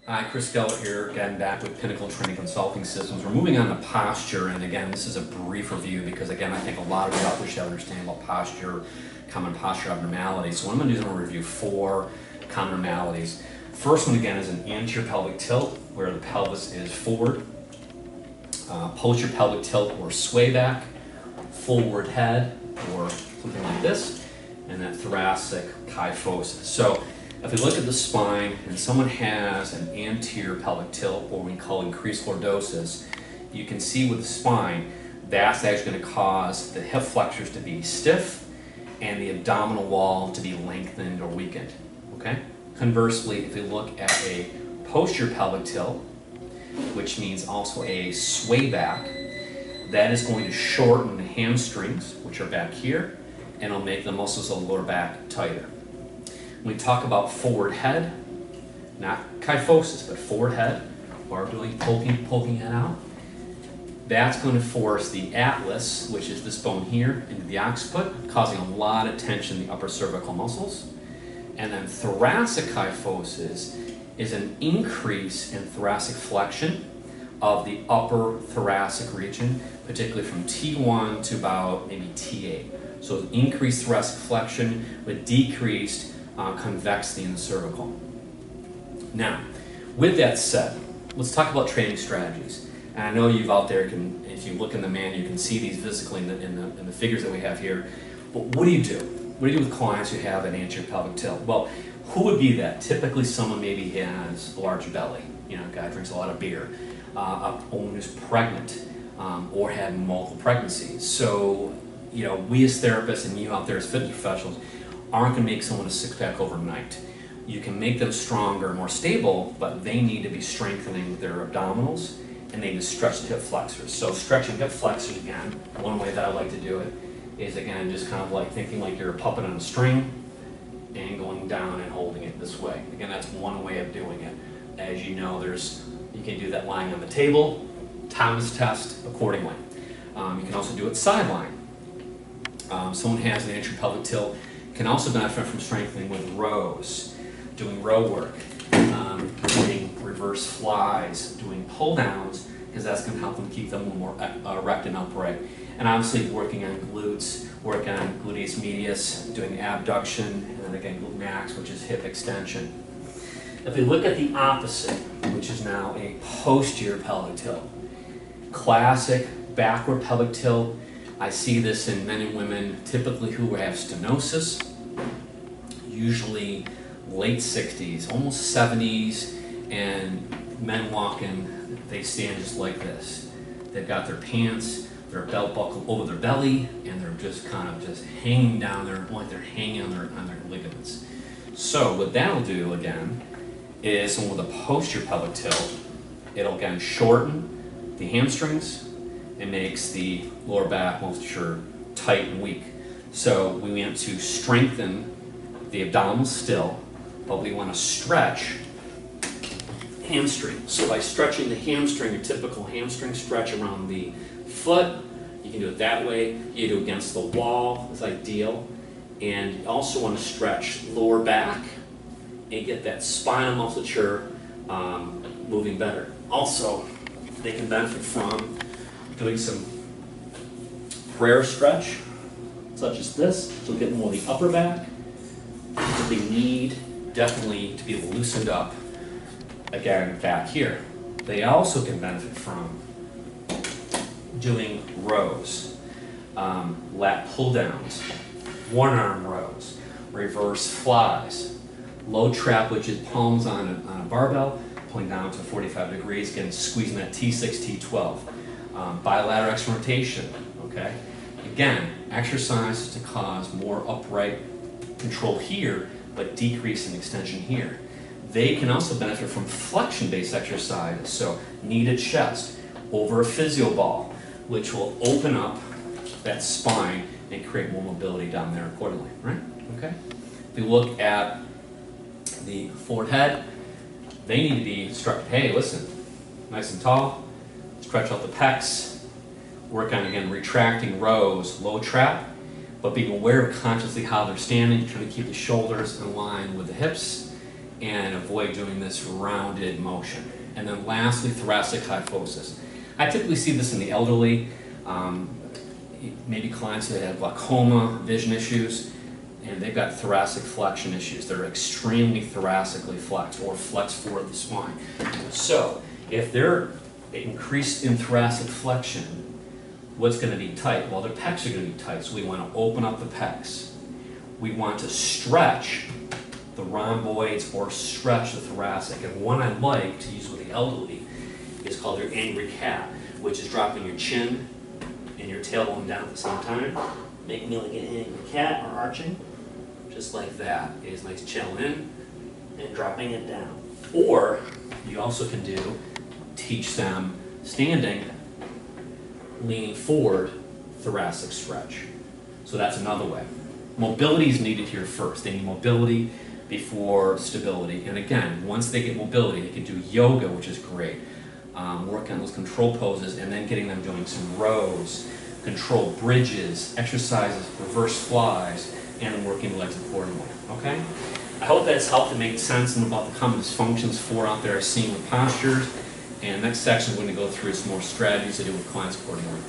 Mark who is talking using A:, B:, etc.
A: Hi, Chris Geller here, again back with Pinnacle Training Consulting Systems. We're moving on to posture, and again, this is a brief review because again, I think a lot of you out there should understand about posture, common posture abnormalities. So what I'm going to do is I'm going to review 4 common abnormalities. First one again is an anterior pelvic tilt, where the pelvis is forward, posterior pelvic tilt or sway back, forward head or something like this, and then thoracic kyphosis. So if we look at the spine and someone has an anterior pelvic tilt, or we call increased lordosis, you can see with the spine, that's actually going to cause the hip flexors to be stiff and the abdominal wall to be lengthened or weakened. Okay? Conversely, if we look at a posterior pelvic tilt, which means also a sway back, that is going to shorten the hamstrings, which are back here, and it'll make the muscles of the lower back tighter. When we talk about forward head, not kyphosis, but forward head, or doing poking head out, that's going to force the atlas, which is this bone here, into the occiput, causing a lot of tension in the upper cervical muscles. And then thoracic kyphosis is an increase in thoracic flexion of the upper thoracic region, particularly from T1 to about maybe T8. So increased thoracic flexion with decreased convexity in the cervical. Now, with that said, let's talk about training strategies. And I know you've out there, if you look in the manual, you can see these physically in the figures that we have here. But what do you do? What do you do with clients who have an anterior pelvic tilt? Well, who would be that? Typically someone maybe has a large belly, a guy drinks a lot of beer, a woman who's pregnant, or had multiple pregnancies. So, we as therapists and you out there as fitness professionals aren't going to make someone a six-pack overnight. You can make them stronger, more stable, but they need to be strengthening their abdominals and they need to stretch the hip flexors. So stretching hip flexors, again, one way that I like to do it is, again, just kind of like thinking like you're a puppet on a string and going down and holding it this way. Again, that's one way of doing it. As you know, you can do that lying on the table, Thomas test accordingly. You can also do it sideline. Someone has an anterior pelvic tilt, can also benefit from strengthening with rows, doing row work, doing reverse flies, doing pull downs, because that's going to help them keep them more erect and upright. And obviously working on glutes, working on gluteus medius, doing abduction, and then again glute max, which is hip extension. If we look at the opposite, which is now a posterior pelvic tilt, classic backward pelvic tilt. I see this in men and women typically who have stenosis, usually late 60s, almost 70s, and men walking, they stand just like this. They've got their pants, their belt buckle over their belly, and they're just kind of just hanging down there, like they're hanging on their ligaments. So what that'll do again is, with a posterior pelvic tilt, it'll again shorten the hamstrings. It makes the lower back musculature tight and weak. So we want to strengthen the abdominals still, but we want to stretch hamstring. So by stretching the hamstring, your typical hamstring stretch around the foot, you can do it that way. You do it against the wall, is ideal. And you also want to stretch lower back and get that spinal musculature moving better. Also, they can benefit from doing some prayer stretch, such as this, so get more of the upper back. They need definitely to be loosened up, again, back here. They also can benefit from doing rows, lat pull downs, one arm rows, reverse flies, low trap, which is palms on a barbell, pulling down to 45 degrees, again, squeezing that T6, T12. Bilateral external rotation, okay? Again, exercises to cause more upright control here, but decrease in extension here. They can also benefit from flexion-based exercises, so knee to chest, over a physio ball, which will open up that spine and create more mobility down there accordingly, right? Okay? If we look at the forward head, they need to be structured. Hey, listen, nice and tall, stretch out the pecs, work on, again, retracting rows, low trap, but being aware of consciously how they're standing, trying to keep the shoulders in line with the hips, and avoid doing this rounded motion. And then lastly, thoracic kyphosis. I typically see this in the elderly, maybe clients that have glaucoma, vision issues, and they've got thoracic flexion issues. They're extremely thoracically flexed or flexed forward the spine. So if they're increased in thoracic flexion, what's going to be tight? Well, their pecs are going to be tight, so we want to open up the pecs. We want to stretch the rhomboids or stretch the thoracic. And one I like to use with the elderly is called your angry cat, which is dropping your chin and your tailbone down at the same time, making me like an angry cat or arching, just like that. Is nice chill in and dropping it down. Or you also can teach them standing, leaning forward, thoracic stretch. So that's another way. Mobility is needed here first. They need mobility before stability. And again, once they get mobility, they can do yoga, which is great. Work on those control poses, and then getting them doing some rows, control bridges, exercises, reverse flies, and then working the legs accordingly. Okay? I hope that's helped to make sense about the common dysfunctions for out there seen with postures. And next section, we're going to go through some more strategies to do with clients accordingly.